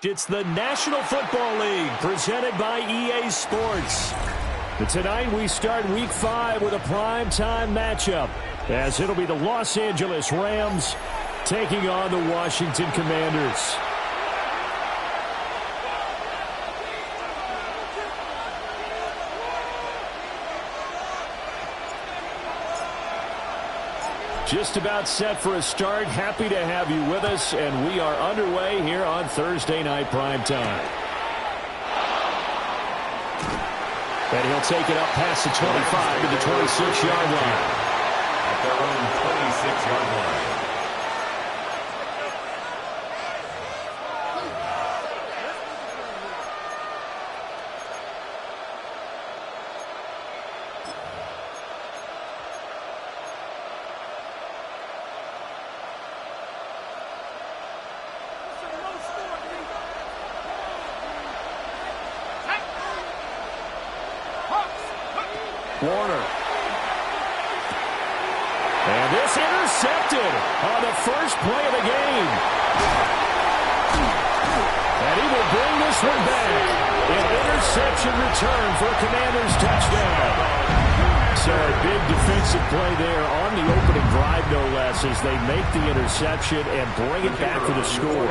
It's the National Football League presented by EA Sports. And tonight we start Week 5 with a primetime matchup, as it'll be the Los Angeles Rams taking on the Washington Commanders. Just about set for a start. Happy to have you with us, and we are underway here on Thursday Night Primetime. And he'll take it up past the 25 to the 26-yard line. At their own 26-yard line. Warner. And this intercepted on the first play of the game. And he will bring this one back. An interception return for a Commanders touchdown. So a big defensive play there on the opening drive, no less, as they make the interception and bring it back for the score.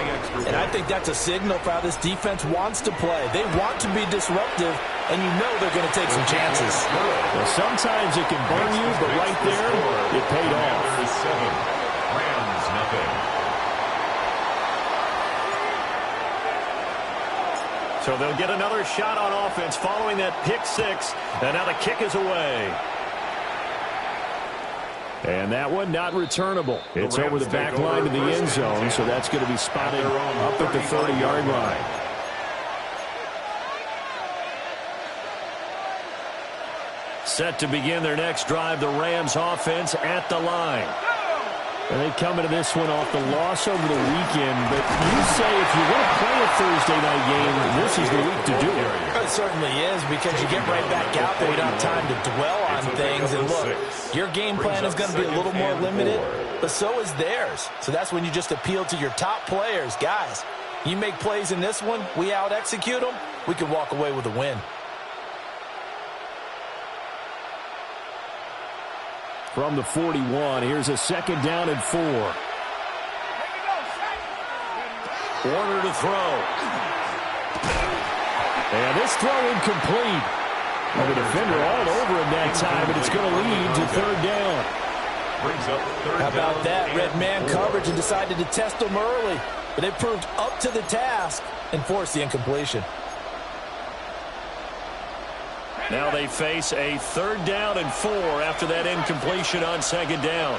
And I think that's a signal for how this defense wants to play. They want to be disruptive, and you know they're going to take some chances. Well, sometimes it can burn you, but right there, it paid off. Rams, nothing. So they'll get another shot on offense following that pick six, and now the kick is away. And that one not returnable. It's over the back line to the end zone, so that's going to be spotted up at the 30-yard line. Set to begin their next drive, the Rams offense at the line. And they come into this one off the loss over the weekend, but you say if you want to play a Thursday night game, this is the week to do it. It certainly is, because you get right back out there. You don't have time to dwell on things. And look, your game plan is going to be a little more limited, but so is theirs. So that's when you just appeal to your top players. Guys, you make plays in this one, we out-execute them, we can walk away with a win. From the 41, here's a 2nd down and 4. Warner to throw. And this throw incomplete. Well, the defender all over him that time, but it's going to lead to 3rd down. How about that? Red man coverage and decided to test them early. But they proved up to the task and forced the incompletion. Now they face a 3rd down and 4 after that incompletion on 2nd down.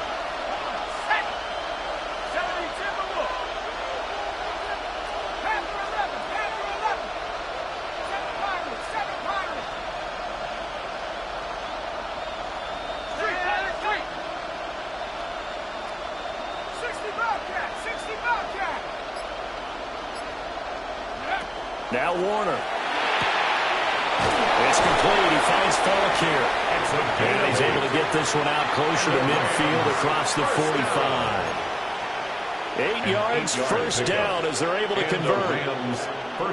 Now Warner. It's complete. He finds Falk here. And he's able to get this one out closer to midfield across the 45. 8 yards, 1st down as they're able to convert.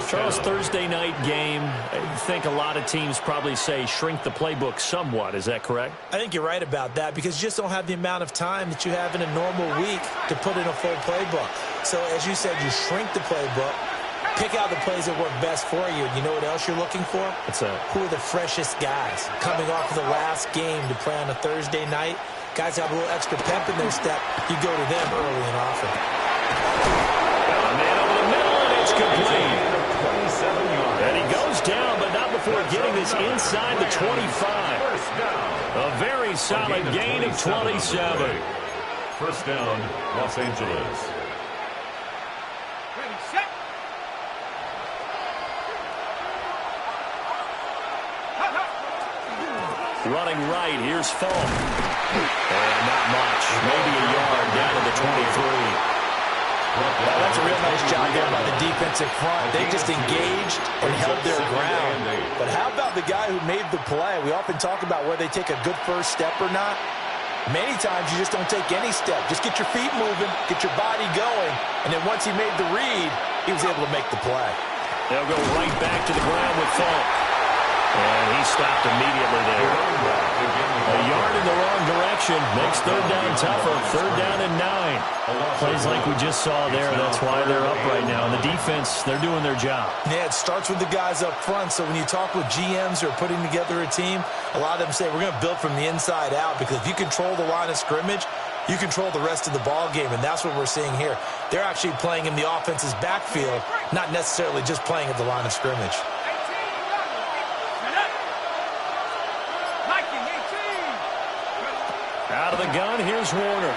Charles, Thursday night game, I think a lot of teams probably say shrink the playbook somewhat. Is that correct? I think you're right about that, because you just don't have the amount of time that you have in a normal week to put in a full playbook. So as you said, you shrink the playbook. Pick out the plays that work best for you. And you know what else you're looking for? What's that? Who are the freshest guys coming off of the last game to play on a Thursday night? Guys have a little extra pep in their step. You go to them early and often. A man over the middle, and it's complete. And he goes down, but not before getting this inside the 25. A very solid gain of 27. 1st down, Los Angeles. Running right, here's Falk. And not much. Maybe a yard down to the 23. Well, that's a real nice job there by the defensive front. They just engaged and held their ground. But how about the guy who made the play? We often talk about whether they take a good first step or not. Many times you just don't take any step. Just get your feet moving, get your body going, and then once he made the read, he was able to make the play. They'll go right back to the ground with Falk. And he stopped immediately there. A yard in the wrong direction makes third down tougher. Third down and 9. Plays like we just saw there. That's why they're up right now. And the defense, they're doing their job. Yeah, it starts with the guys up front. So when you talk with GMs who are putting together a team, a lot of them say we're going to build from the inside out, because if you control the line of scrimmage, you control the rest of the ball game, and that's what we're seeing here. They're actually playing in the offense's backfield, not necessarily just playing at the line of scrimmage. Out of the gun, here's Warner.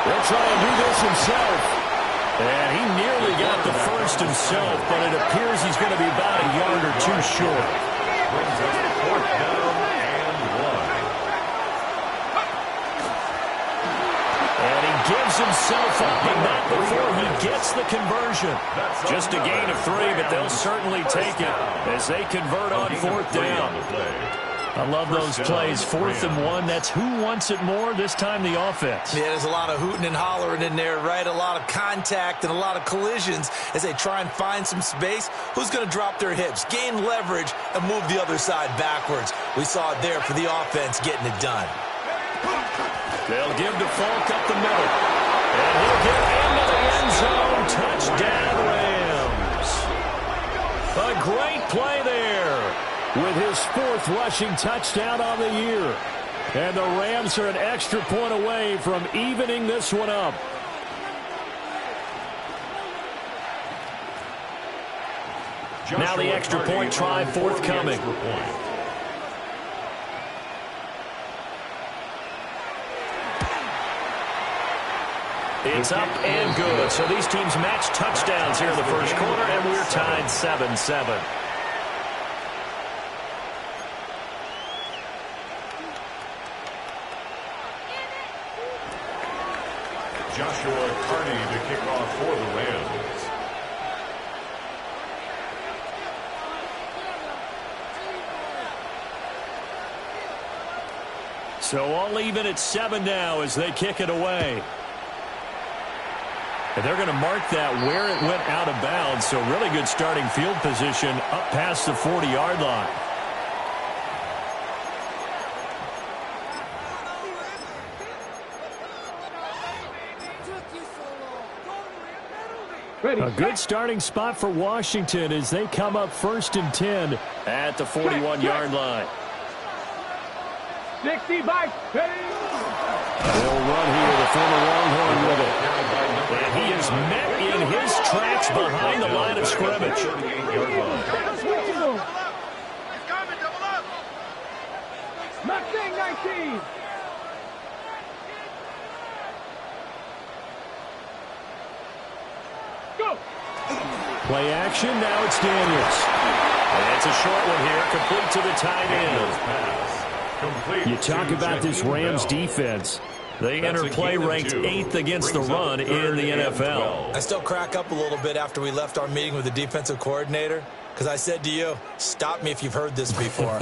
He'll try and do this himself. And he nearly got the first himself, but it appears he's going to be about a yard or two short. Brings us to fourth down and 1. And he gives himself up, but not before he gets the conversion. Just a gain of 3, but they'll certainly take it as they convert on fourth down. I love those plays. 4th and 1. That's who wants it more, this time the offense. Yeah, there's a lot of hooting and hollering in there, right? A lot of contact and a lot of collisions as they try and find some space. Who's going to drop their hips, gain leverage, and move the other side backwards? We saw it there for the offense getting it done. They'll give to Falk up the middle. And he'll get into the end zone. Touchdown, Rams. A great play there, with his 4th rushing touchdown on the year. And the Rams are an extra point away from evening this one up. Now the extra point try forthcoming. It's up and good. So these teams match touchdowns here in the first quarter, and we're tied 7-7. Joshua Carney to kick off for the Rams. So all even at 7 now as they kick it away. And they're going to mark that where it went out of bounds. So really good starting field position up past the 40-yard line. A good starting spot for Washington as they come up 1st and 10 at the 41-yard line. 65. They'll run here, the former Longhorn with it. And he is met in his tracks behind the line of scrimmage. Mustang 19. Go. Play action, now it's Daniels. And it's a short one here, complete to the tight end. You talk about this Rams defense. They enter play ranked 8th against the run in the NFL. I still crack up a little bit after we left our meeting with the defensive coordinator, because I said to you, stop me if you've heard this before.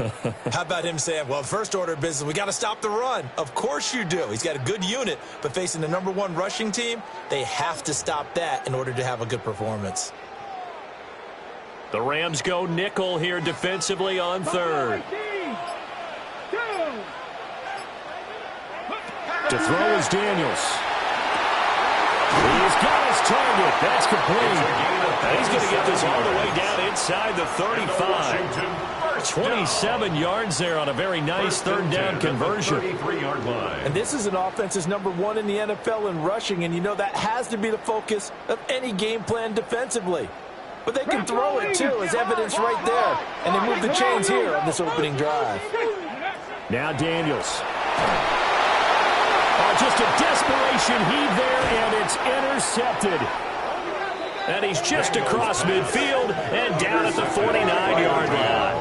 How about him saying, well, first order of business, we got to stop the run. Of course you do. He's got a good unit, but facing the #1 rushing team, they have to stop that in order to have a good performance. The Rams go nickel here defensively on 3rd. To throw is Daniels. He's got his target. That's complete. And he's going to get this all the way down inside the 35. 27 yards there on a very nice 3rd down conversion. And this is an offense's #1 in the NFL in rushing, and you know that has to be the focus of any game plan defensively. But they can throw it, too, as evidence right there. And they move the chains here on this opening drive. Now Daniels. Oh, just a desperation heave there, and it's intercepted. And he's just across midfield and down at the 49-yard line.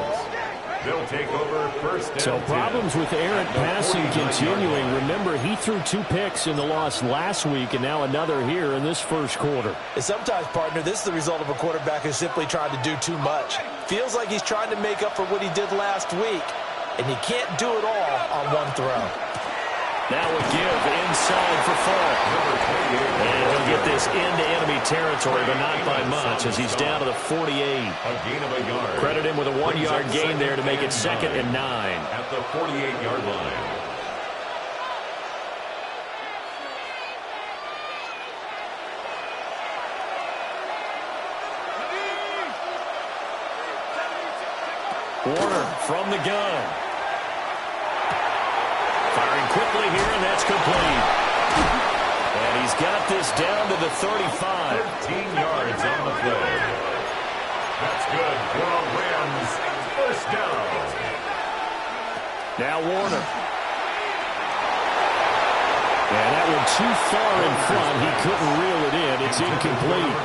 They'll take over 1st and 10. So problems with errant passing continuing. Remember, he threw 2 picks in the loss last week, and now another here in this first quarter. And sometimes, partner, this is the result of a quarterback who's simply trying to do too much. Feels like he's trying to make up for what he did last week, and you can't do it all on one throw. Now a give inside for Falk. And he'll get this into enemy territory, but not by much, as he's down to the 48. A gain of a yard. Credit him with a 1-yard gain there to make it 2nd and 9. At the 48-yard line. Warner from the gun. Firing quickly here, and that's complete. And he's got this down to the 35. 15 yards on the play. That's good for a Rams first down. Now Warner. And that one too far in front. He couldn't reel it in. It's incomplete.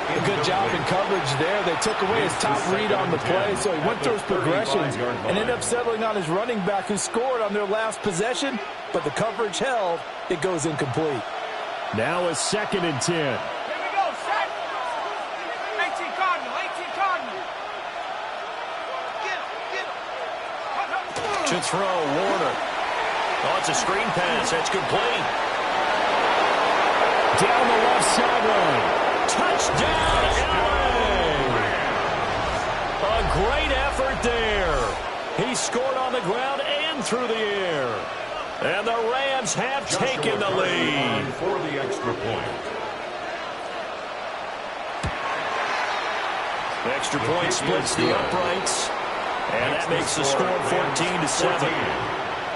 A good job in coverage there. They took away his top read on the play, so he went through his progressions and ended up settling on his running back who scored on their last possession, but the coverage held. It goes incomplete. Now a 2nd and 10. Here we go, set. 18 Cardinal, 18 Cardinal. Get him. To throw, Warner. Oh, it's a screen pass. That's complete. Down the left sideline. Touchdown, LA! A great effort there. He scored on the ground and through the air. And the Rams have taken the lead. For the extra point. The extra point splits the uprights. And that makes the score 14-7.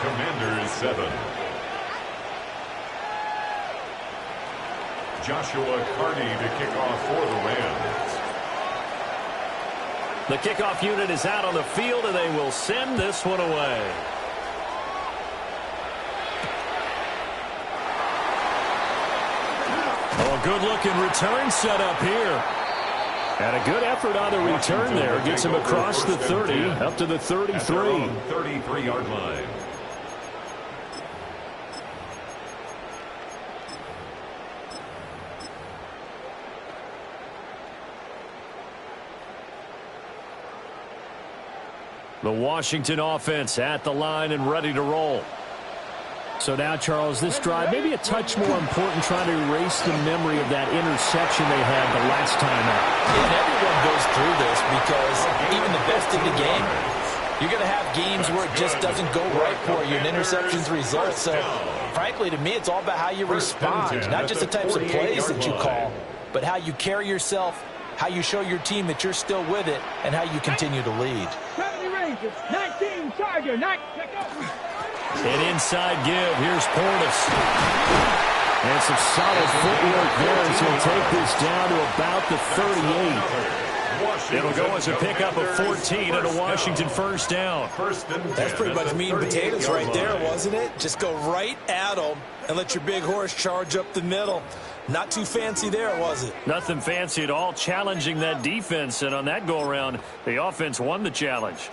Commanders 7. Joshua Carney to kick off for the Rams. The kickoff unit is out on the field, and they will send this one away. Oh, a good-looking return set up here. And a good effort on the return there. Gets him across the 30, up to the 33. 33-yard line. The Washington offense at the line and ready to roll. So now, Charles, this drive maybe a touch more important, trying to erase the memory of that interception they had the last time out. And everyone goes through this because even the best in the game, you're going to have games where it just doesn't go right for you, and interceptions result. So, frankly, to me, it's all about how you respond, not just the types of plays that you call, but how you carry yourself, how you show your team that you're still with it, and how you continue to lead. 70 Rangers, 19 Tiger, 9. An inside give. Here's Portis. And some solid footwork there as he'll take this down to about the 38. It'll go as a pickup of 14 and a Washington first down. That's pretty much meat and potatoes right there, wasn't it? Just go right at them and let your big horse charge up the middle. Not too fancy there, was it? Nothing fancy at all, challenging that defense. And on that go-around, the offense won the challenge.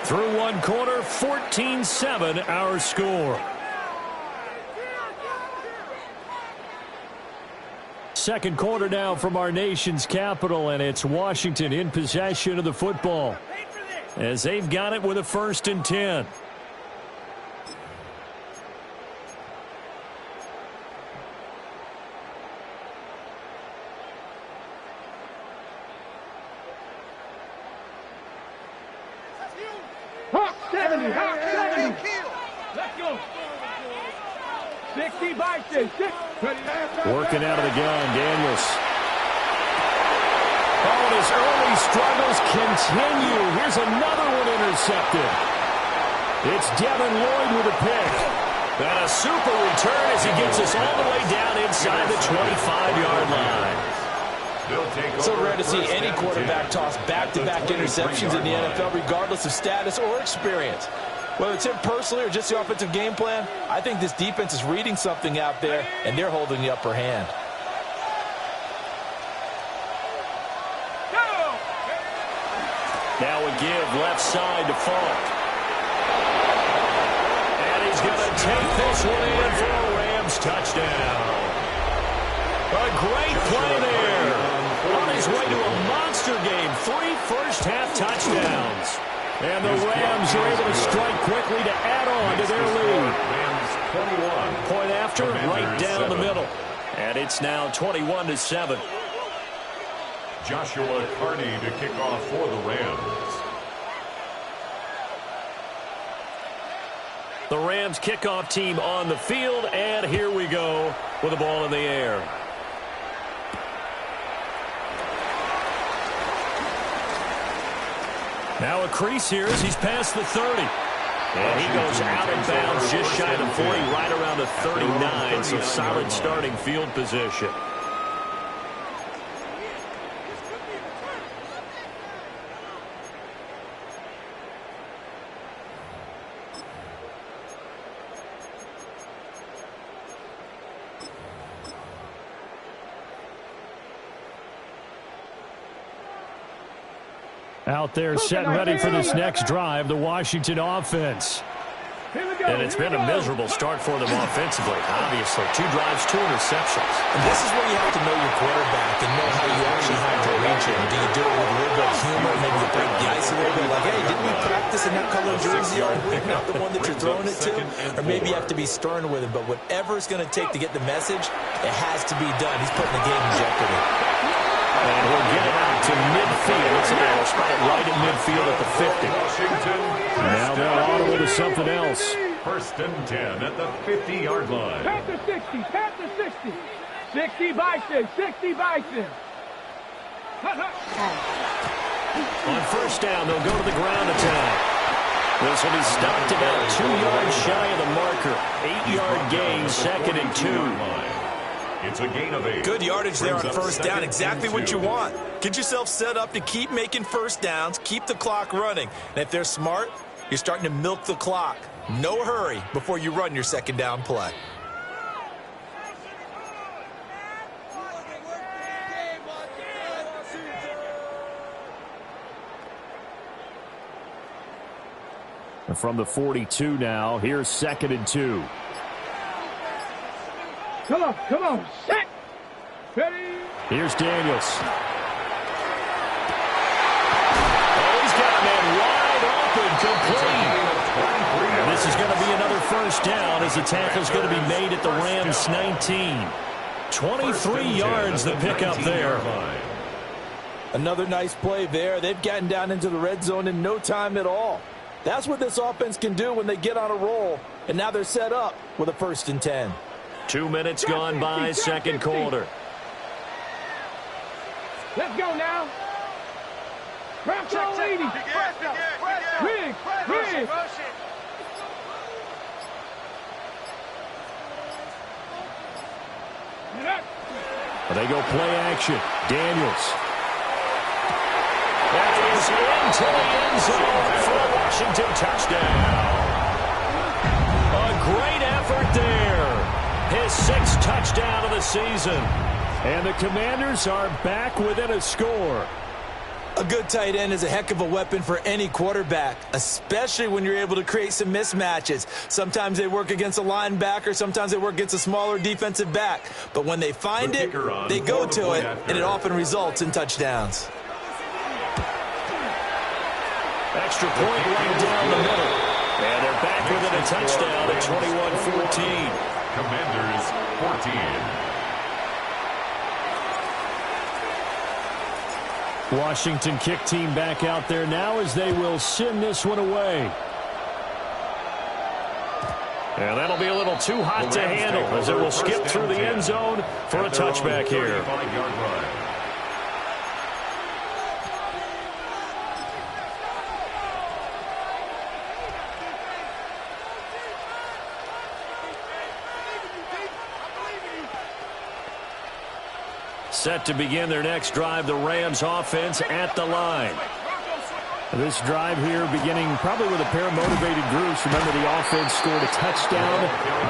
Through one quarter, 14-7 our score. Second quarter now from our nation's capital, and it's Washington in possession of the football as they've got it with a 1st and 10. Hawk 70, Hawk 70. Let's go. 60 by 6. Working out of the gun, Daniels. Oh, and his early struggles continue. Here's another one intercepted. It's Devin Lloyd with a pick. And a super return as he gets us all the way down inside the 25-yard line. So rare to see any quarterback toss back-to-back interceptions in the NFL, regardless of status or experience. Whether it's him personally or just the offensive game plan, I think this defense is reading something out there, and they're holding the upper hand. Now a give left side to Falk. And he's going to take this one in for a Rams touchdown. A great play there. On his way to a monster game, 3 first-half touchdowns. And the Rams are able to strike quickly to add on to their lead. Rams 21. Point after, right down the middle. And it's now 21-7. Joshua Carney to kick off for the Rams. The Rams kickoff team on the field, and here we go with the ball in the air. Now a crease here as he's past the 30. And he goes out of bounds just shy of the 40, right around the 39, so solid starting field position. Out there set and ready for this next drive, the Washington offense. And it's been a miserable start for them offensively. Obviously, 2 drives, 2 interceptions. And this is where you have to know your quarterback and know how you actually have to reach him. Do you do it with a little bit of humor? Maybe you break the ice a little bit. Like, hey, didn't we practice in that color jersey all week? Not the one that you're throwing it to? Or maybe you have to be stern with him. But whatever it's going to take to get the message, it has to be done. He's putting the game in jeopardy. And we'll get it out to midfield. It's a spot right at midfield at the 50. Washington. Now they'll audible to something else. 1st and 10 at the 50-yard line. Past the 60, past the 60. 60 Bison, 60 Bison. On 1st down, they'll go to the ground attack. This will be stopped about 2 yards shy of the marker. 8-yard gain, 2nd and 2. It's a gain of 8. Good yardage there on 1st down. Exactly what you want. Get yourself set up to keep making 1st downs, keep the clock running. And if they're smart, you're starting to milk the clock. No hurry before you run your 2nd down play. From the 42 now, here's 2nd and 2. Come on, set. Ready. Here's Daniels. Oh, he's got a man wide open, complete. And this is going to be another 1st down as the tackle's going to be made at the Rams 19. 23 yards the pickup there. Another nice play there. They've gotten down into the red zone in no time at all. That's what this offense can do when they get on a roll. And now they're set up with a 1st and 10. 2 minutes gone by, 2nd quarter. Let's go now. Press on 80. Riggs. They go play action. Daniels. That is into the end zone for a Washington touchdown. A great effort there. His 6th touchdown of the season. And the Commanders are back within a score. A good tight end is a heck of a weapon for any quarterback, especially when you're able to create some mismatches. Sometimes they work against a linebacker, sometimes they work against a smaller defensive back. But when they find it, they go to it, and it often results in touchdowns. Extra point right down the middle. And they're back within a touchdown at 21-14. Commanders 14. Washington kick team back out there now as they will send this one away. And that'll be a little too hot to handle as it will skip through the end zone for a touchback here. Set to begin their next drive, the Rams offense at the line. This drive here beginning probably with a pair of motivated groups. Remember, the offense scored a touchdown.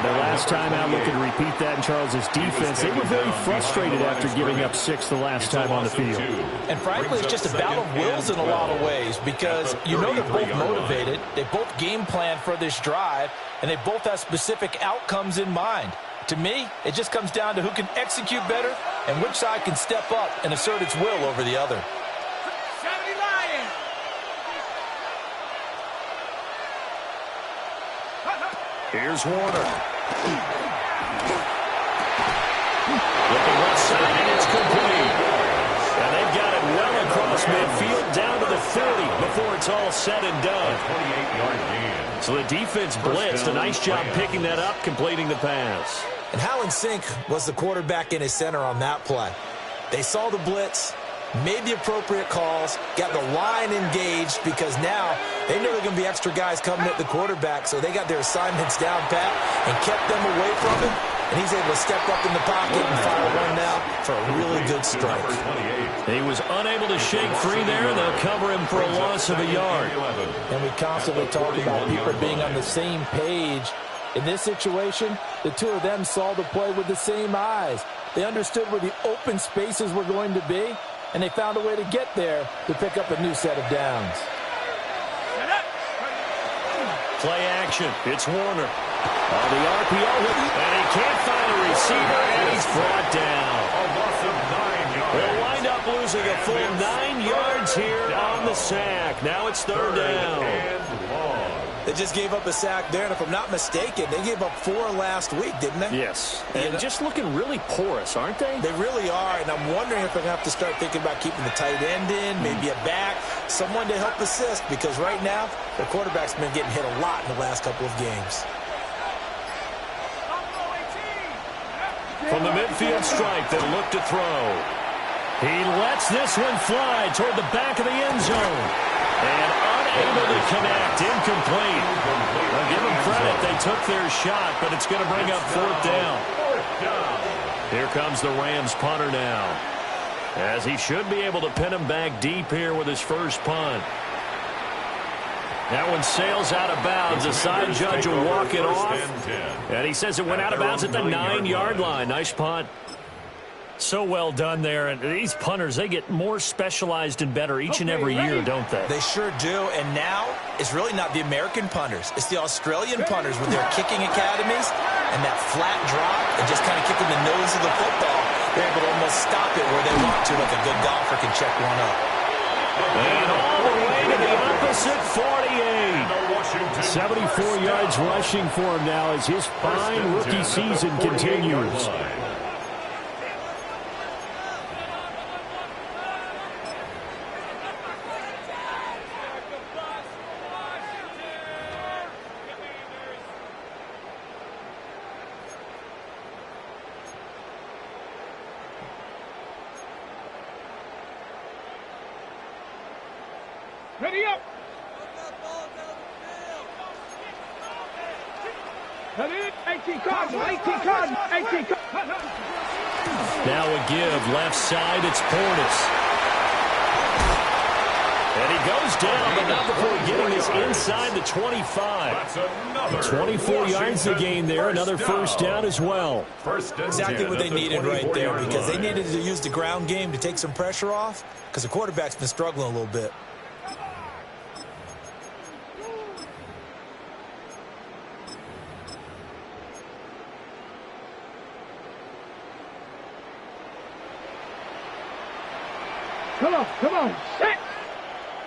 Their last time out, looking to repeat that in Charles's defense. They were very frustrated after giving up 6 the last time on the field. And frankly, it's just a battle of wills in a lot of ways because you know they're both motivated. They both game plan for this drive, and they both have specific outcomes in mind. To me, it just comes down to who can execute better and which side can step up and assert its will over the other. Here's Warner. Looking left side, and it's complete. And they've got it well across midfield, down to the 30 before it's all said and done. 28-yard gain. So the defense blitzed. A nice job picking that up, completing the pass. And how in sync was the quarterback in his center on that play? They saw the blitz, made the appropriate calls, got the line engaged because now they know there are going to be extra guys coming at the quarterback, so they got their assignments down pat and kept them away from him, and he's able to step up in the pocket and fire one now for a really good strike. He was unable to shake free there, and they'll cover him for a loss of a yard. And we constantly talk about people being on the same page. In this situation, the two of them saw the play with the same eyes. They understood where the open spaces were going to be, and they found a way to get there to pick up a new set of downs. Play action. It's Warner. On the RPO, and he can't find a receiver, and he's brought down. A loss of 9 yards. They'll wind up losing a full 9 yards here on the sack. Now it's third down. And long. They just gave up a sack there, and if I'm not mistaken, they gave up 4 last week, didn't they? Yes, and just looking really porous, aren't they? They really are, and I'm wondering if they're going to have to start thinking about keeping the tight end in, maybe a back, someone to help assist, because right now, their quarterback's been getting hit a lot in the last couple of games. From the midfield strike, they look to throw. He lets this one fly toward the back of the end zone. And unable to connect, incomplete. I'll give them credit, they took their shot, but it's going to bring up fourth down. Here comes the Rams punter now, as he should be able to pin him back deep here with his first punt. That one sails out of bounds. The side judge will walk it off, and he says it went out of bounds at the 9-yard line. Nice punt. So well done there, and these punters, they get more specialized and better each and every year, don't they? They sure do, and now it's really not the American punters. It's the Australian punters with their kicking academies and that flat drop and just kind of kicking the nose of the football. They're able to almost stop it where they want to, like a good golfer can check one up. And all the way to the opposite 48. 74 yards rushing for him now as his fine rookie season continues. Ready up. Cut it. 18 Cardinal. 18 Cardinal. 18 Cardinal. Now a give. Left side, it's Portis. And he goes down, but not before getting this inside the 25. 24 yards to gain there. Another first down as well. Exactly what they needed right there, because they needed to use the ground game to take some pressure off, because the quarterback's been struggling a little bit. Come on, set.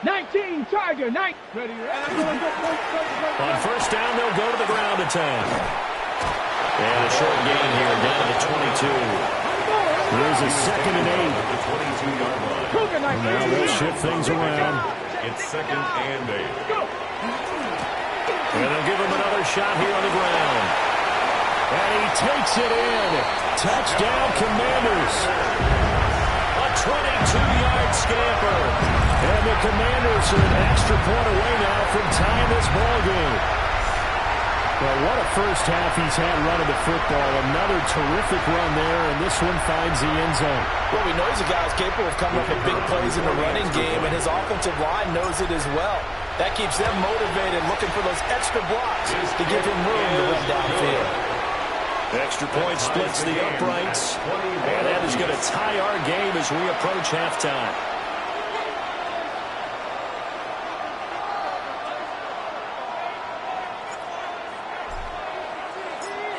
19, Charger, 9. Ready, On first down, they'll go to the ground attack. And a short gain here, down to 22. Here's a 2nd and 8. Now they'll shift things around. It's 2nd and 8. And they'll give him another shot here on the ground. And he takes it in. Touchdown, Commanders. 22-yard scamper. And the Commanders are an extra point away now from tying this ball game. Well, what a first half he's had running the football. Another terrific run there, and this one finds the end zone. Well, we know he's a guy who's capable of coming up with big plays in the running game, and his offensive line knows it as well. That keeps them motivated, looking for those extra blocks to give him room to run downfield. Extra point splits the uprights, and that is going to tie our game as we approach halftime.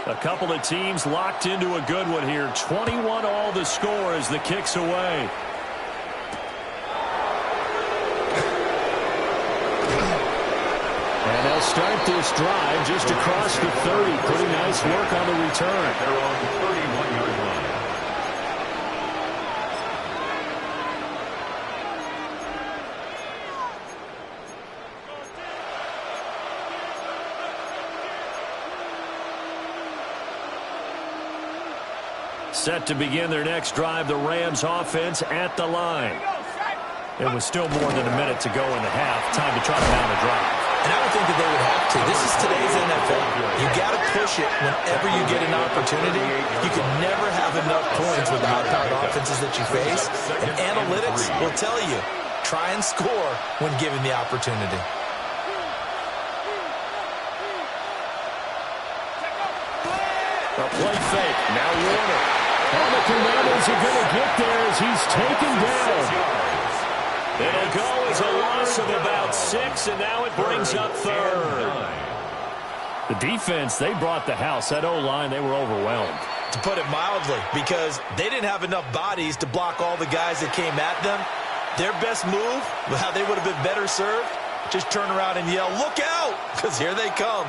A couple of teams locked into a good one here. 21 all the score as the kick's away. And they'll They'll start this drive just across the 30. Pretty nice work on the return. They're on the 31-yard line. Set to begin their next drive, the Rams offense at the line. It was still more than a minute to go in the half. Time to try to mount a drive. And I would think that they would have to. This is today's NFL. You got to push it whenever you get an opportunity. You can never have enough points with the high-powered offenses that you face. And analytics will tell you, try and score when given the opportunity. A play fake. Now Warner. And the Commanders are going to get there as he's taken down. It'll go as a loss of about 6, and now it brings up third. The defense, they brought the house. That O-line, they were overwhelmed. To put it mildly, because they didn't have enough bodies to block all the guys that came at them. Their best move, how they would have been better served, just turn around and yell, "Look out!" because here they come.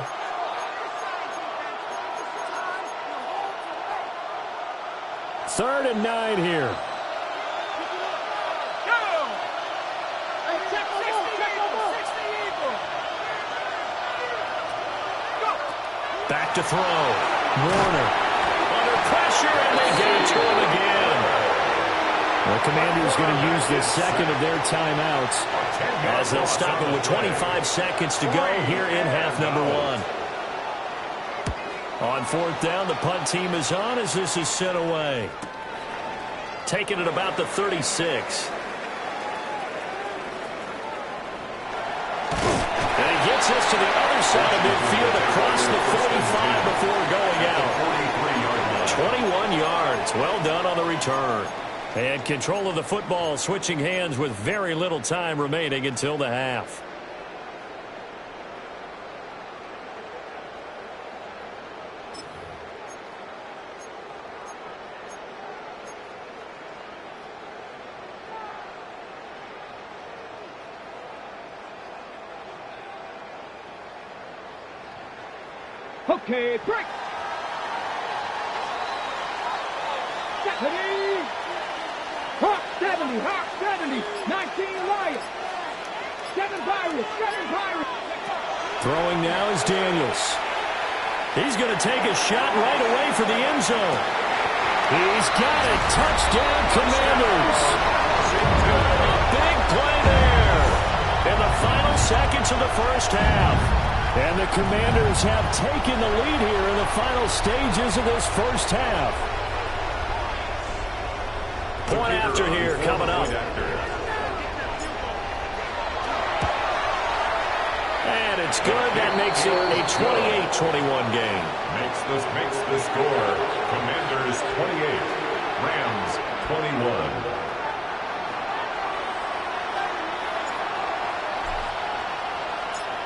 Third and 9 here. Back to throw. Warner. Under pressure, and they get it to him again. The Commanders going to use the second of their timeouts as they'll stop it with 25 seconds to go here in half number 1. On fourth down, the punt team is on as this is sent away. Taking it about the 36. And he gets this to the other side of midfield across the 45 before going out. 21 yards. Well done on the return. And control of the football switching hands with very little time remaining until the half. Okay, break. 70. Hawk 70. Hawk 70. 19 Lions. 7 Pirates. 7 Pirates. Throwing now is Daniels. He's going to take a shot right away for the end zone. He's got it. Touchdown, Commanders. A big play there in the final seconds of the first half. And the Commanders have taken the lead here in the final stages of this first half. Point after here coming up. And it's good. That makes it a 28-21 game. Makes the score. Commanders 28, Rams 21.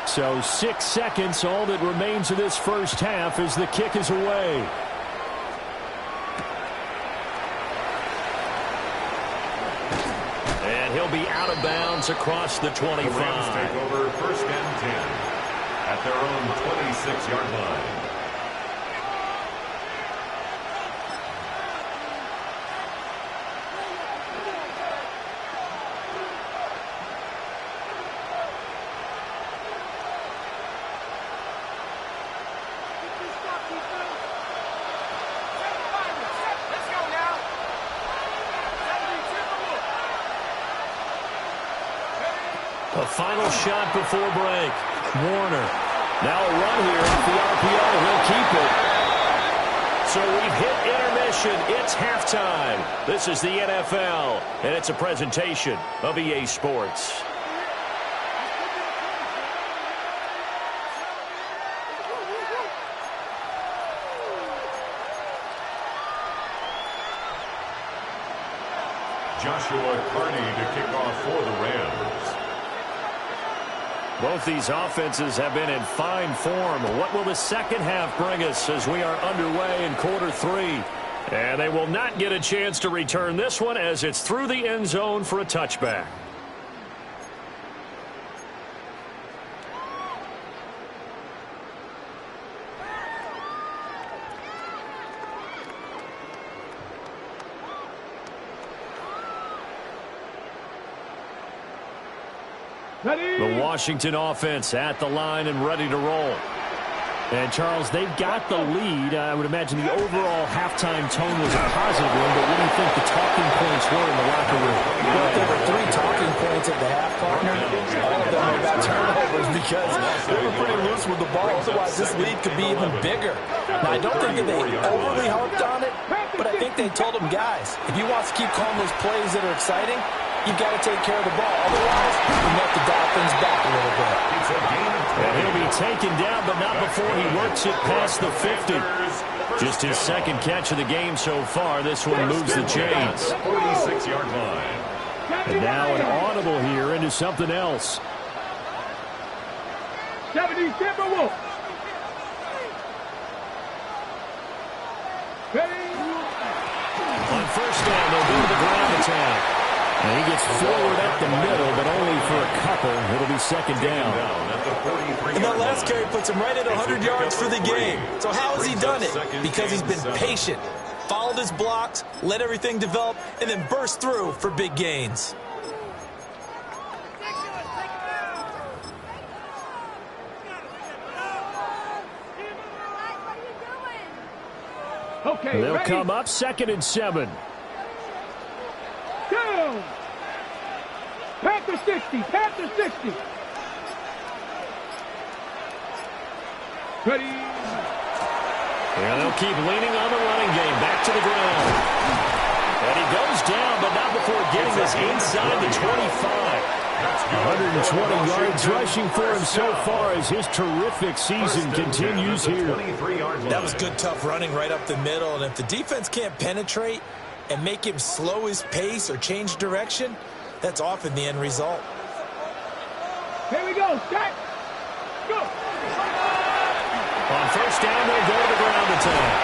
So 6 seconds, all that remains of this first half as the kick is away. And he'll be out of bounds across the 25. The Rams take over first and 10 at their own 26-yard line. A final shot before break. Warner. Now a run here off the RPO. He'll keep it. So we've hit intermission. It's halftime. This is the NFL, and it's a presentation of EA Sports. Joshua Carney to kick off for the Rams. Both these offenses have been in fine form. What will the second half bring us as we are underway in quarter 3? And they will not get a chance to return this one as it's through the end zone for a touchback. The Washington offense at the line and ready to roll. And, Charles, they've got the lead. I would imagine the overall halftime tone was a positive one, but what do you think the talking points were in the locker room? Well, there were 3 talking points at the half, partner. All of them were about turnovers because they were pretty loose with the ball. Otherwise, this lead could be even bigger. Now, I don't think that they overly harped on it, but I think they told them, guys, if you want to keep calling those plays that are exciting, you've got to take care of the ball. Otherwise, you have to dial things back a little bit. And he'll be taken down, but not before he works it past the 50. Just his second catch of the game so far. This one moves the chains. 46-yard line. And now an audible here into something else. 70 Timberwolves. On first down, they'll go to the ground attack. And he gets forward up the middle, but only for a couple. It'll be second down. And that last carry puts him right at 100 yards for the game. So how has he done it? Because he's been patient, followed his blocks, let everything develop, and then burst through for big gains. Okay, they'll ready? come up 2nd and 7. Down. Panther 60. Panther 60. Ready. And they'll keep leaning on the running game. Back to the ground. And he goes down, but not before getting this inside the 25. 120 yards rushing for him so far as his terrific season continues here. That was good, tough running right up the middle. And if the defense can't penetrate and make him slow his pace or change direction, that's often the end result. Here we go. Set. Go. On first down, they'll go to the ground attack.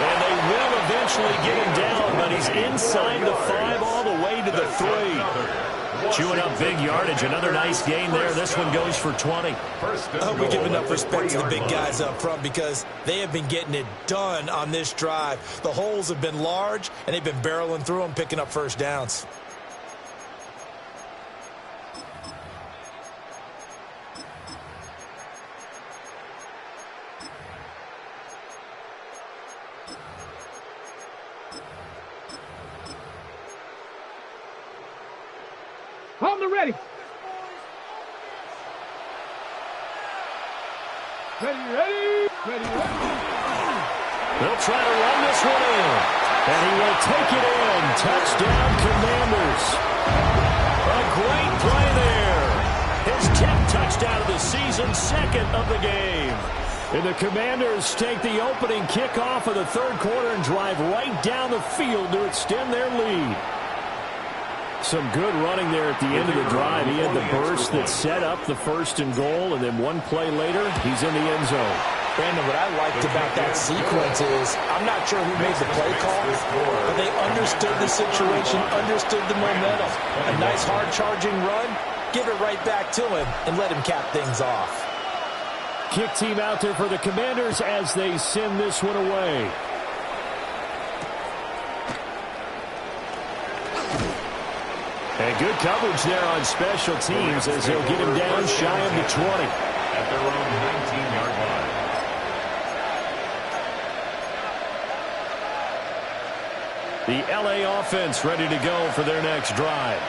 And they will eventually get him down, but he's inside the 5 all the way to the 3. Chewing up big yardage. Another nice gain there. This one goes for 20. I hope we give enough respect to the big guys up front because they have been getting it done on this drive. The holes have been large, and they've been barreling through them, picking up first downs. On the ready. Ready. They'll try to run this one in. And he will take it in. Touchdown, Commanders. A great play there. His 10th touchdown of the season, 2nd of the game. And the Commanders take the opening kickoff of the 3rd quarter and drive right down the field to extend their lead. Some good running there at the end of the drive. He had the burst that set up the 1st and goal, and then one play later, he's in the end zone. Brandon, what I liked about that sequence is I'm not sure who made the play call, but they understood the situation, understood the momentum. A nice hard-charging run, give it right back to him, and let him cap things off. Kick team out there for the Commanders as they send this one away. And good coverage there on special teams as they'll get him down shy of the 20. At their own 19-yard line. The LA offense ready to go for their next drive.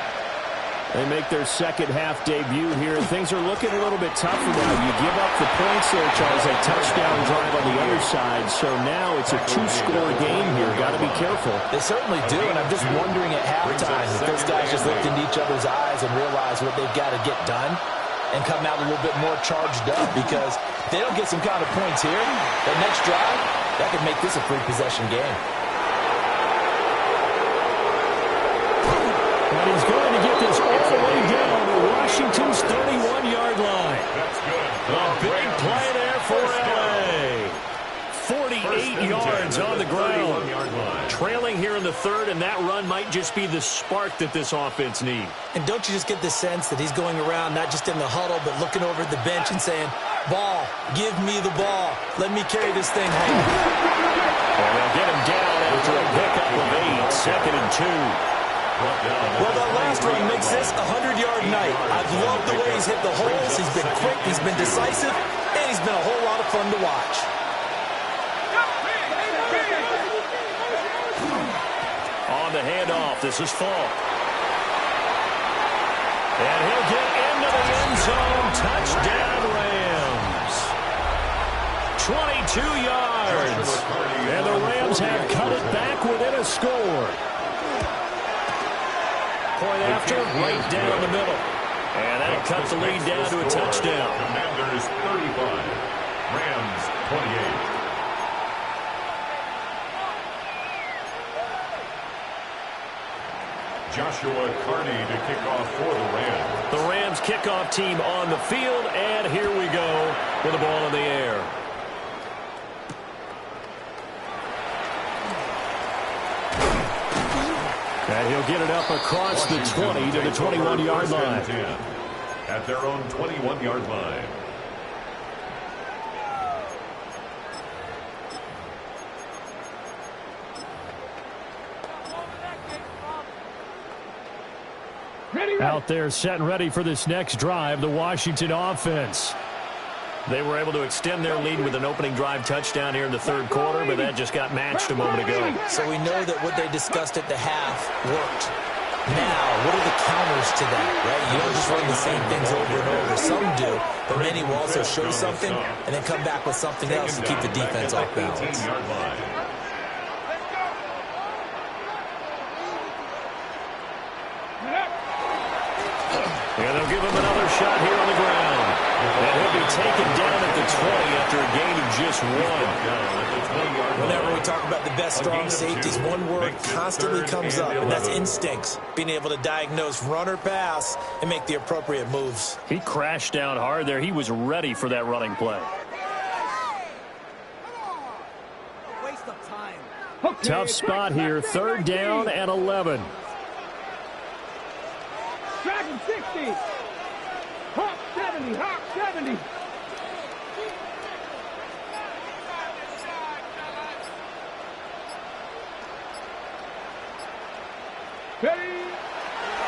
They make their second half debut here. Things are looking a little bit tougher now. You give up the points there, Charles. A touchdown drive on the other side. So now it's a 2-score game here. Got to be careful. They certainly do, and I'm just wondering at halftime if those guys just looked into each other's eyes and realize what they've got to get done and come out a little bit more charged up, because if they don't get some kind of points here, that next drive, that could make this a free possession game. And he's going to get this all the way down to Washington's 31-yard line. That's good. A big play there for LA. 48 yards on the ground. Trailing here in the 3rd, and that run might just be the spark that this offense needs. And don't you just get the sense that he's going around not just in the huddle, but looking over at the bench and saying, ball, give me the ball. Let me carry this thing home. And they'll get him down after a pickup of 8, 2nd and 2. Well, that last run makes this a 100-yard night. I've loved the way he's hit the holes. He's been quick, he's been decisive, and he's been a whole lot of fun to watch. On the handoff, this is Falk. And he'll get into the end zone. Touchdown, Rams. 22 yards. And the Rams have cut it back within a score. Point after, right down the middle. And that'll cut the lead down to a touchdown. Commanders 35, Rams 28. Joshua Carney to kick off for the Rams. The Rams kickoff team on the field, and here we go with the ball in the air. And he'll get it up across the 20 to the 21-yard line. At their own 21-yard line. Out there set and ready for this next drive, the Washington offense. They were able to extend their lead with an opening drive touchdown here in the third quarter, but that just got matched a moment ago. So we know that what they discussed at the half worked. Now, what are the counters to that, right? You don't just run the same things over and over. Some do, but many will also show something and then come back with something else to keep the defense off balance. And they'll give him another shot here on the ground. And he'll be taken down at the 20 after a gain of just one. Whenever we talk about the best strong safeties, one word constantly comes up, and that's instincts. Being able to diagnose run or pass and make the appropriate moves. He crashed down hard there. He was ready for that running play. Waste of time. Tough spot here. Third down and 11. Dragon 60. Hawk 70. Hawk 70.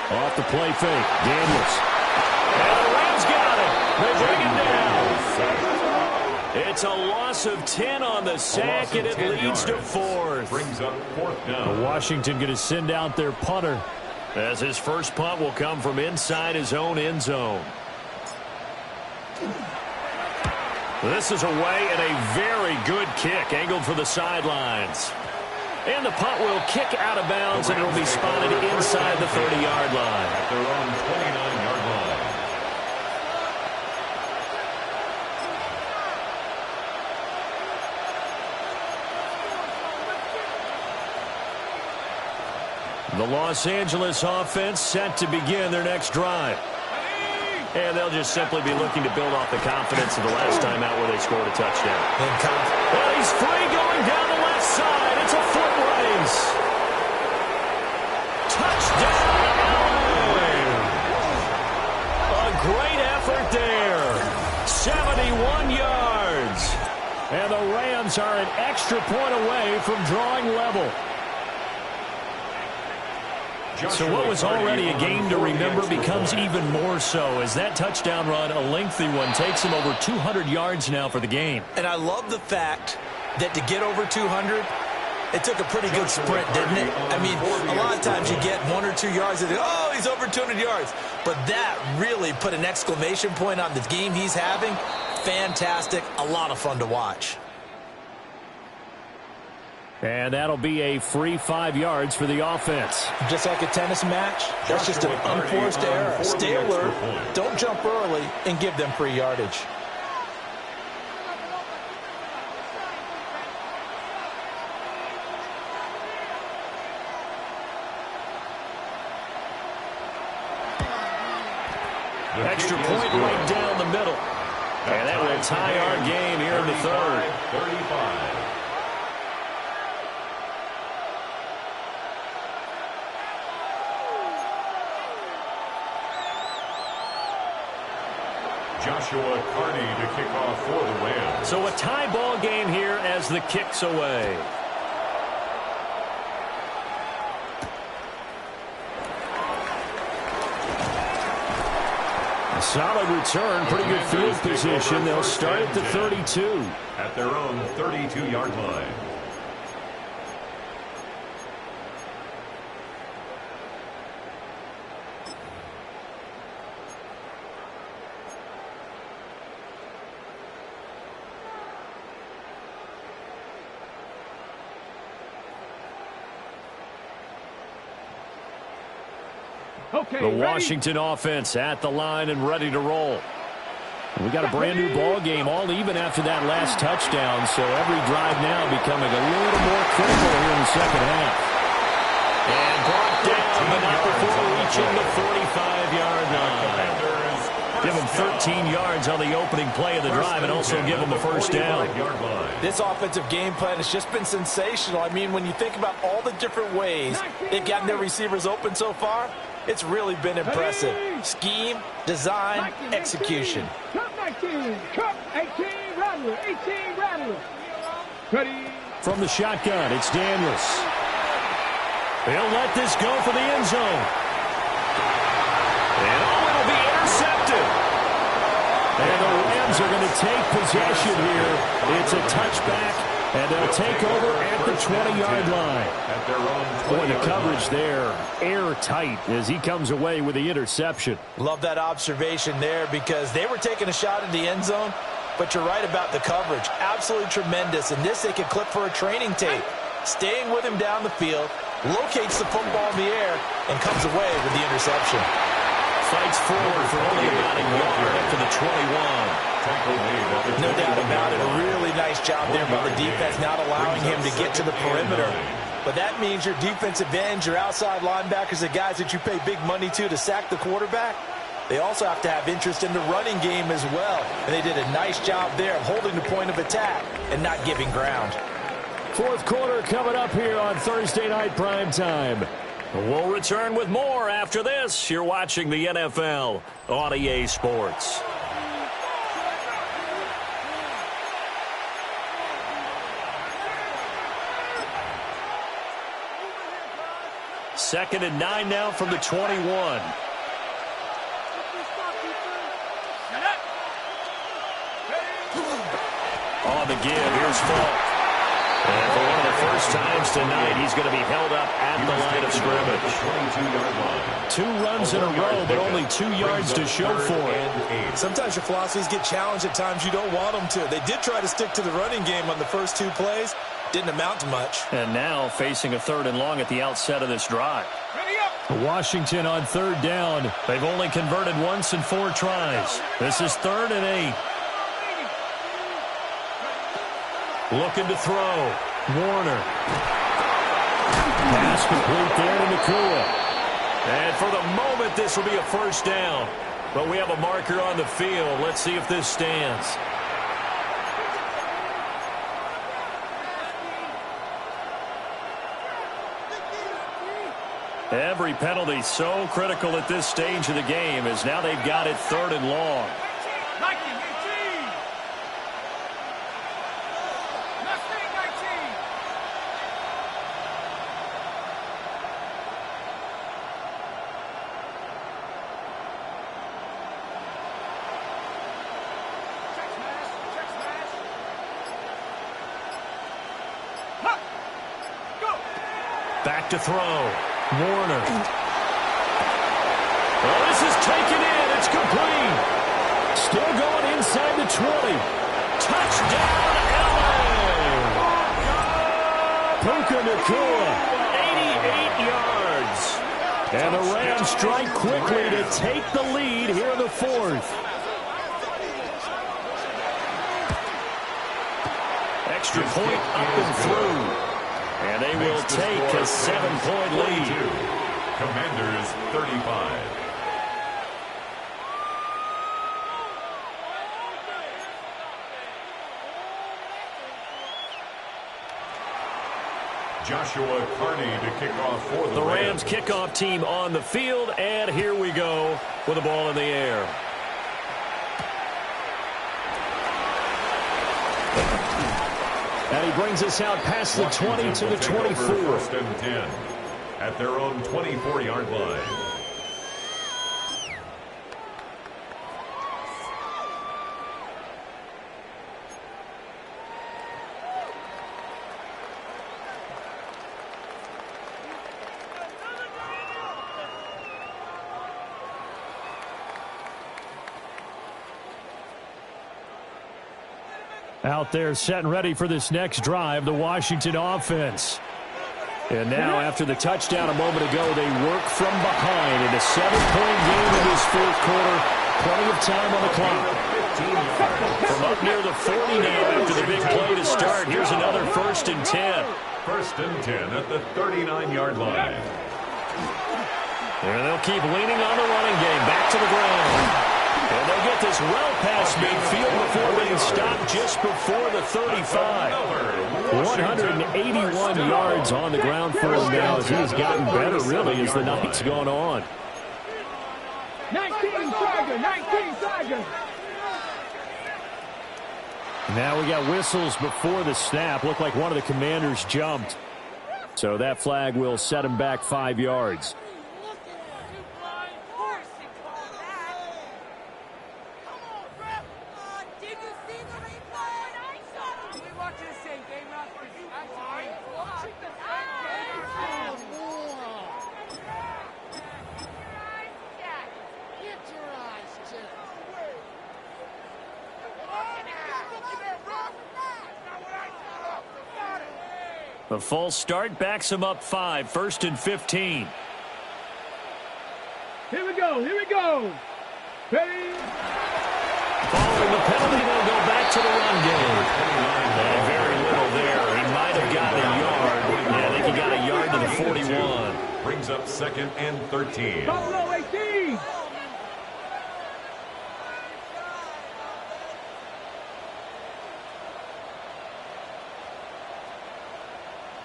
Off the play fake. Daniels. And the Rams got it. They bring it down. It's a loss of 10 on the sack, and it leads to fourth. Brings up fourth down. Washington going to send out their punter. As his first punt will come from inside his own end zone. This is away and a very good kick, angled for the sidelines. And the punt will kick out of bounds, and it will be spotted inside the 30-yard line. At their own 29-yard line. The Los Angeles offense set to begin their next drive. And they'll just simply be looking to build off the confidence of the last time out where they scored a touchdown. Well, he's free going down the left side. It's a foot race. Touchdown, LA. A great effort there. 71 yards. And the Rams are an extra point away from drawing level. So what was already a game to remember becomes even more so as that touchdown run, a lengthy one, takes him over 200 yards now for the game. And I love the fact that to get over 200, it took a pretty good sprint, didn't it? I mean, a lot of times you get 1 or 2 yards and oh, he's over 200 yards. But that really put an exclamation point on the game he's having. Fantastic. A lot of fun to watch. And that'll be a free 5 yards for the offense. Just like a tennis match, that's just an unforced error. Stay alert, don't jump early, and give them free yardage. Extra point right down the middle. And that will tie our game here in the third. 35. Joshua Carney to kick off for the Rams. So a tie ball game here as the kick's away. Solid return, pretty good field position. They'll start at the 32. At their own 32-yard line. Okay, the ready? Washington offense at the line and ready to roll. We got a brand new ball game, all even after that last touchdown, so every drive now becoming a little more critical here in the second half. And brought down, but not before reaching the 45-yard line. Give them 13 yards on the opening play of the drive and also give them the first down. This offensive game plan has just been sensational. I mean, when you think about all the different ways they've gotten their receivers open so far, it's really been impressive. Scheme, design, execution. Cup 19, Cup 18, Rattler, 18, Rattler. Ready? From the shotgun, it's Daniels. He'll let this go for the end zone. And it'll be intercepted. And the Rams are going to take possession here. It's a touchback, and they'll take over at the 20-yard line. Boy, the coverage there, airtight as he comes away with the interception. Love that observation there because they were taking a shot at the end zone, but you're right about the coverage. Absolutely tremendous. And this they could clip for a training tape. Staying with him down the field, locates the football in the air, and comes away with the interception. Fights forward for only about a yard up to the 21. No doubt about it. A really nice job there by the defense, not allowing him to get to the perimeter. But that means your defensive ends, your outside linebackers, the guys that you pay big money to sack the quarterback, they also have to have interest in the running game as well. And they did a nice job there of holding the point of attack and not giving ground. Fourth quarter coming up here on Thursday Night Prime Time. We'll return with more after this. You're watching the NFL on EA Sports. Second and 9 now from the 21. On the give, here's Falk. And for one of the first times tonight, he's going to be held up at the line of scrimmage. 2 runs in a row, but only 2 yards to show for it. Sometimes your philosophies get challenged at times you don't want them to. They did try to stick to the running game on the first 2 plays. Didn't amount to much. And now facing a 3rd and long at the outset of this drive. Washington on 3rd down. They've only converted once in 4 tries. This is 3rd and 8. Looking to throw. Warner. Pass complete there to Nakua. And for the moment, this will be a first down. But we have a marker on the field. Let's see if this stands. Every penalty so critical at this stage of the game as now they've got it 3rd and long. Back to throw. Warner. Well, this is taken in. It's complete. Still going inside the 20. Touchdown, LA! Puka Nakua. 88 yards. And the Rams strike quickly to take the lead here in the 4th. Extra point up and through. And they will take a 7-point lead. Commanders 35. Joshua Carney to kick off for the Rams kickoff team on the field. And here we go with the ball in the air. And he brings us out past the 20 to the 24. 1st and 10 at their own 24-yard line. Out there setting ready for this next drive, the Washington offense. And now, after the touchdown a moment ago, they work from behind in a 7-point game in this fourth quarter. Plenty of time on the clock. From up near the 40 now after the big play to start. Here's another 1st and 10. 1st and 10 at the 39-yard line. And they'll keep leaning on the running game. Back to the ground. And they'll get this well past midfield before being stopped just before the 35. 181 yards on the ground for him now as he's gotten better, really, as the night's gone on. 19 Tigers. Now we got whistles before the snap. Looked like one of the Commanders jumped. So that flag will set him back 5 yards. The false start backs him up 5. 1st and 15. Here we go. Ready? Following the penalty, they'll go back to the run game. And very little there. He might have gotten a yard. Yeah, I think he got a yard to the 41. Brings up 2nd and 13. Buffalo 18.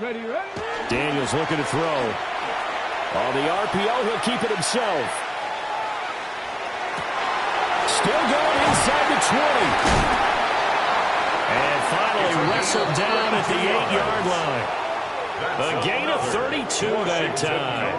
Ready. Daniels looking to throw. On the RPO, he'll keep it himself. Still going inside the 20. And finally wrestled down at the 8-yard line. A gain of 32 that time.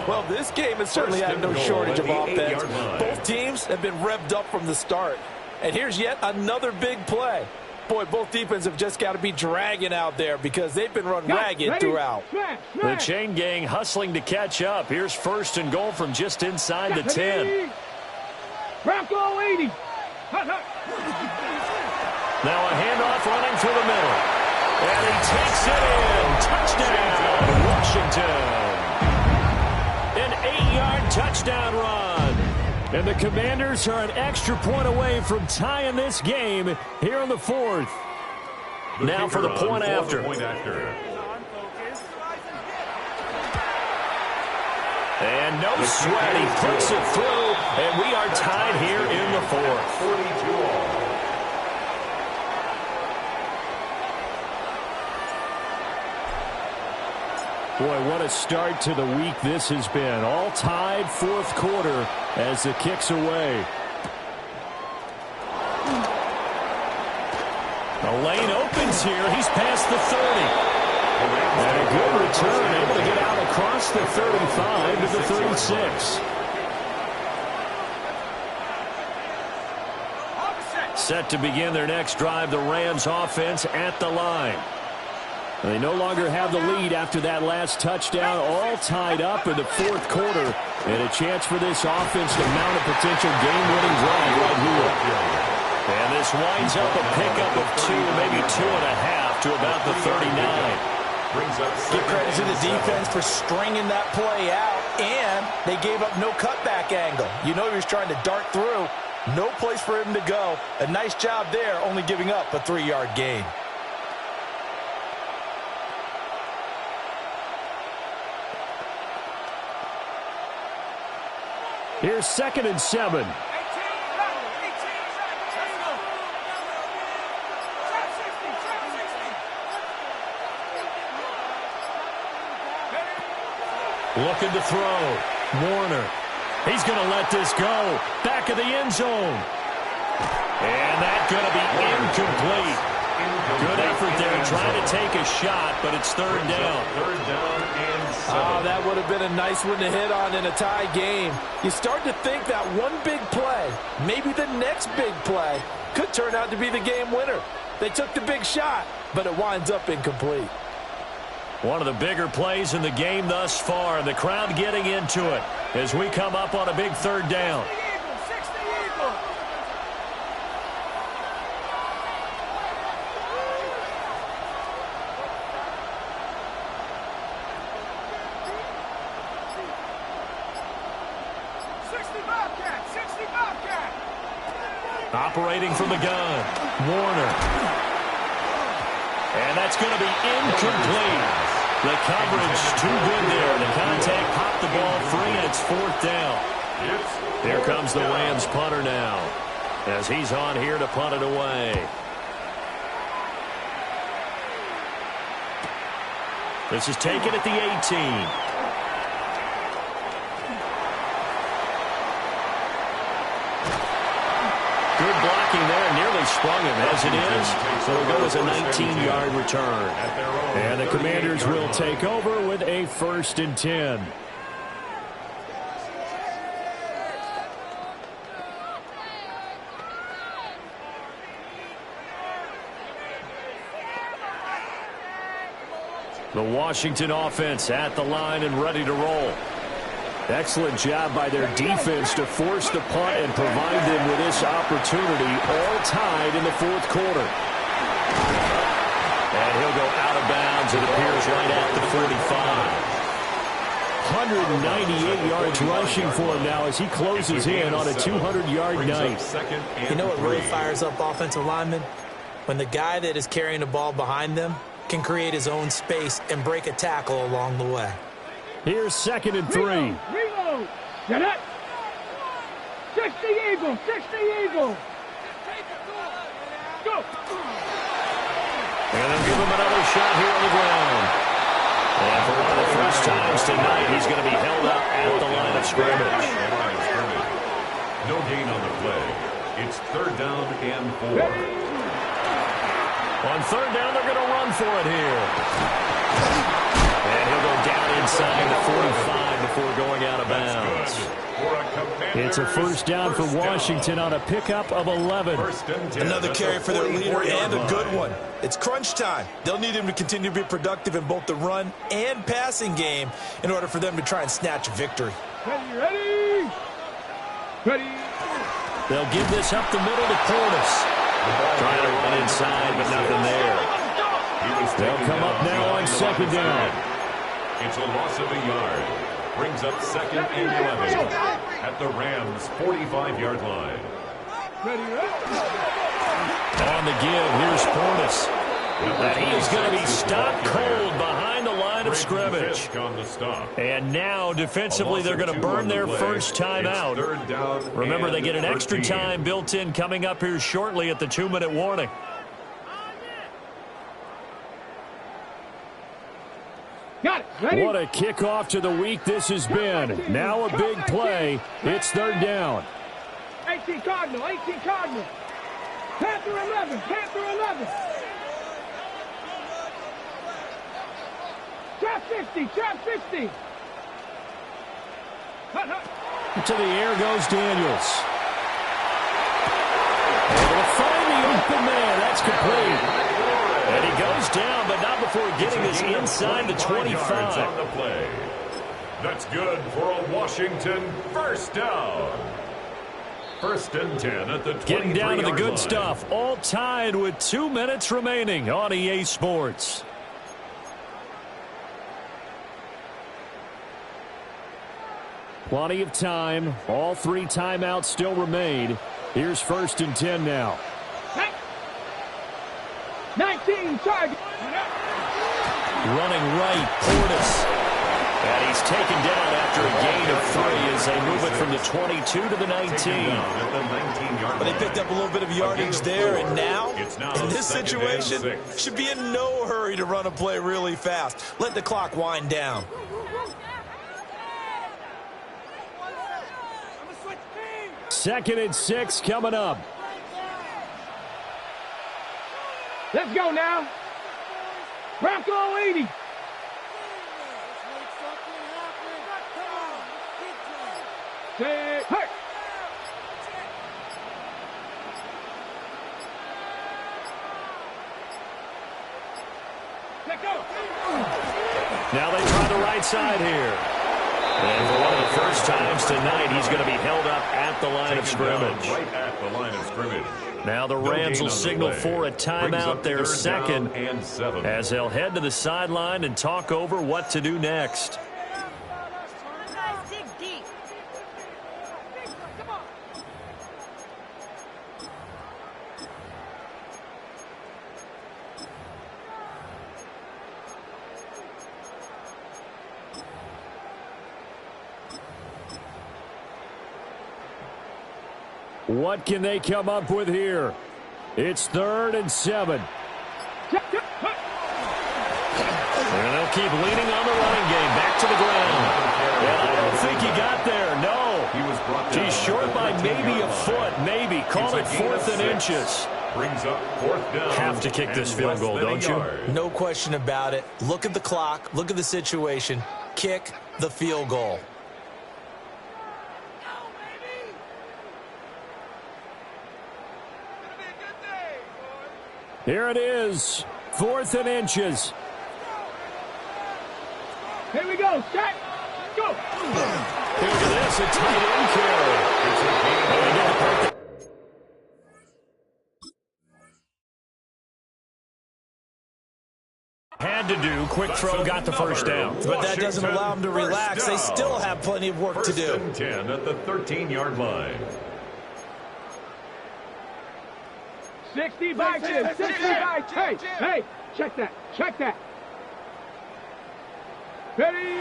Well, this game has certainly had no shortage of offense. Both teams have been revved up from the start. And here's yet another big play. Boy, both defenses have just got to be dragging out there because they've been run ragged throughout. The chain gang hustling to catch up. Here's 1st and goal from just inside the 10. Bronco 80. Now a handoff running through the middle. And he takes it in. Touchdown, Washington. An 8-yard touchdown run. And the Commanders are an extra point away from tying this game here in the 4th. Now for the point after. And no sweat. He puts it through. And we are tied here in the 4th. 42 all. Boy, what a start to the week this has been. All tied 4th quarter as the kick's away. The lane opens here. He's past the 30. And a good return, able to get out across the 35 to the 36. Set to begin their next drive, the Rams offense at the line. They no longer have the lead after that last touchdown, all tied up in the 4th quarter, and a chance for this offense to mount a potential game-winning drive right here. And this winds up a pickup of 2, maybe 2.5 to about the 39. Give credit to the defense for stringing that play out, and they gave up no cutback angle. You know he was trying to dart through. No place for him to go. A nice job there, only giving up a 3-yard gain. Here's 2nd and 7. Looking to throw. Warner. He's going to let this go. Back of the end zone. And that's going to be incomplete. Good effort there trying to take a shot, but it's 3rd down. 3rd down and 7. Oh, that would have been a nice one to hit on in a tie game. You start to think that one big play, maybe the next big play, could turn out to be the game winner. They took the big shot, but it winds up incomplete. One of the bigger plays in the game thus far, and the crowd getting into it as we come up on a big 3rd down. Operating from the gun, Warner. And that's going to be incomplete. The coverage too good there. The contact popped the ball free, and it's 4th down. Here comes the Rams punter now, as he's on here to punt it away. This is taken at the 18. Good blocking there, nearly sprung him as it is. So it'll go as a 19-yard return. And the Commanders will take over with a 1st and 10. The Washington offense at the line and ready to roll. Excellent job by their defense to force the punt and provide them with this opportunity, all tied in the 4th quarter. And he'll go out of bounds. It appears right at the 45. 198 yards rushing for him now as he closes in on a 200-yard night. You know what really fires up offensive linemen? When the guy that is carrying the ball behind them can create his own space and break a tackle along the way. Here's 2nd and 3. Reload. Get it. 60 Eagle. 60 Eagle. Go. And they'll give him another shot here on the ground. And for one of the first times tonight, he's going to be held up at the line of scrimmage. No gain on the play. It's 3rd down and 4. On 3rd down, they're going to run for it here. And he'll go down inside the 45 before going out of bounds. It's a 1st down for Washington on a pickup of 11. Another carry for their leader and a good one. It's crunch time. They'll need him to continue to be productive in both the run and passing game in order for them to try and snatch a victory. Ready. They'll give this up the middle to Portis. Trying to run inside, but nothing there. They'll come up now on 2nd down. It's a loss of a yard. Brings up 2nd and 11 at the Rams' 45-yard line. On the give, here's Portis. And he is going to be stopped cold behind the line of scrimmage. And now, defensively, they're going to burn their first time out. Remember, they get an extra time built in coming up here shortly at the 2-minute warning. Got it. Ready. What a kickoff to the week this has been. Now a big play. It's 3rd down. 18 Cardinal. 18 Cardinal. Panther 11. Panther 11. Trap 50. Trap 50. To the air goes Daniels. Able to find the open man. That's complete. And he goes down, but not before getting this inside the 25. On the play. That's good for a Washington 1st down. 1st and 10 at the 23-yard line. Getting down to the good stuff. All tied with 2 minutes remaining on EA Sports. Plenty of time. All 3 timeouts still remain. Here's 1st and 10 now. 19 target. Running right, Portis. And he's taken down after a gain of 3 as they move it from the 22 to the 19. But they picked up a little bit of yardage there, and now, in this situation, should be in no hurry to run a play really fast. Let the clock wind down. Second and 6 coming up. Let's go now. Bronco 80. Say, hey. Let go. Now they try the right side here. And for one of the first times tonight, he's going to be held up at the line of scrimmage. Right at the line of scrimmage. Now the Rams will signal for a timeout, their 2nd, as they'll head to the sideline and talk over what to do next. What can they come up with here? It's 3rd and 7. And they'll keep leaning on the running game. Back to the ground. And I don't think he got there. No. He's short by maybe a foot. Maybe. Call it 4th and inches. Brings up 4th down. Have to kick this field goal, don't you? No question about it. Look at the clock. Look at the situation. Kick the field goal. Here it is. 4th and inches. Here we go. Set. Go. Look at this. A tight end carry. Had to do. Quick throw, got the first down. But that doesn't allow them to relax. They still have plenty of work to do. 1st and 10 at the 13-yard line. 60 by 10. 60 by 10. Hey, check that. Check that. Ready?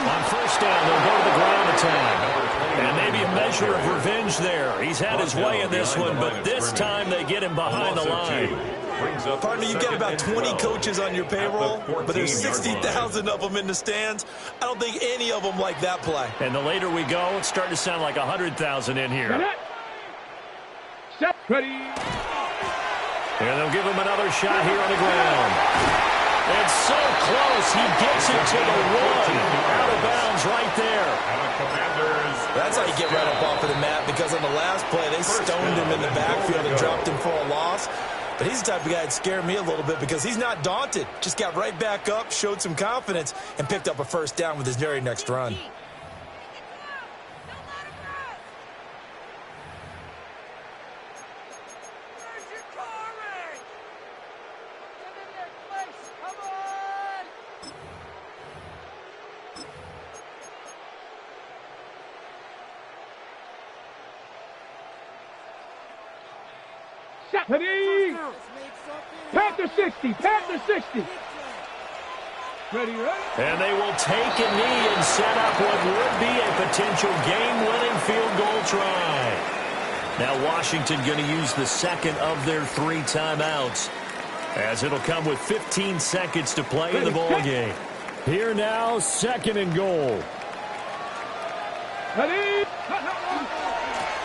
On 1st down, they'll go to the ground attack. And maybe a measure of revenge there. He's had his way in this one, but this time they get him behind the line. Partner, you've got about 20 coaches on your payroll, but there's 60,000 of them in the stands. I don't think any of them like that play. And the later we go, it's starting to sound like 100,000 in here. Set. Ready? And they'll give him another shot here on the ground. It's so close, he gets it to the 1. Out of bounds right there. That's how you get right up off of the mat, because on the last play, they stoned him in the backfield and dropped him for a loss. But he's the type of guy that scared me a little bit because he's not daunted. Just got right back up, showed some confidence, and picked up a 1st down with his very next run. Ready? Panther 60. Panther 60. Ready, ready? And they will take a knee and set up what would be a potential game-winning field goal try. Now Washington going to use the 2nd of their 3 timeouts, as it'll come with 15 seconds to play in the ball game. Here now, 2nd and goal. Ready?